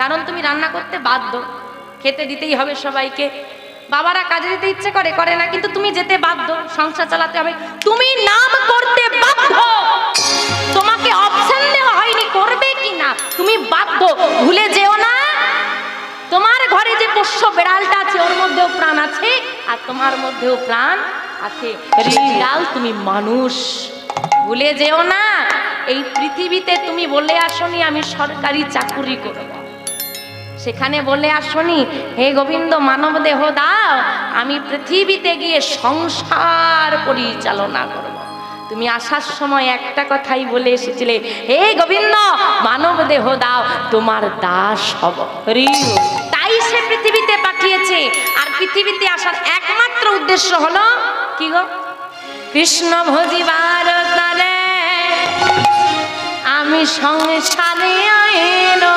কারণ তুমি রান্না করতে বাধ্য, খেতে দিতেই হবে সবাইকে। বাবারা কাজে যেতে ইচ্ছে করে, করে না, কিন্তু তুমি যেতে বাধ্য, সংসার চালাতে হবে। তুমি নাম করতে বাধ্য, তোমাকে অপশন দেওয়া হয়নি করবে কি না, তুমি বাধ্য। ভুলে যেও না তোমার ঘরে যে পোষ্য বেড়ালটা আছে ওর মধ্যেও প্রাণ আছে, আর তোমার মধ্যেও প্রাণ আছে। বিড়াল তুমি মানুষ, ভুলে যেও না। এই পৃথিবীতে তুমি বলে আসনি আমি সরকারি চাকুরি করব, সেখানে বলে আসনি হে গোবিন্দ মানব দেহ দাও, আমি পৃথিবীতে গিয়ে সংসার পরিচালনা করব। তুমি আসার সময় একটা কথাই বলে এসেছিলে, হে গোবিন্দ মানব দেহ দাও, তোমার দাস হব। তাই সে পৃথিবীতে পাঠিয়েছে। আর পৃথিবীতে আসার একমাত্র উদ্দেশ্য হলো কি গো? কৃষ্ণ ভজিবার তারে আমি সংসারে আইলো।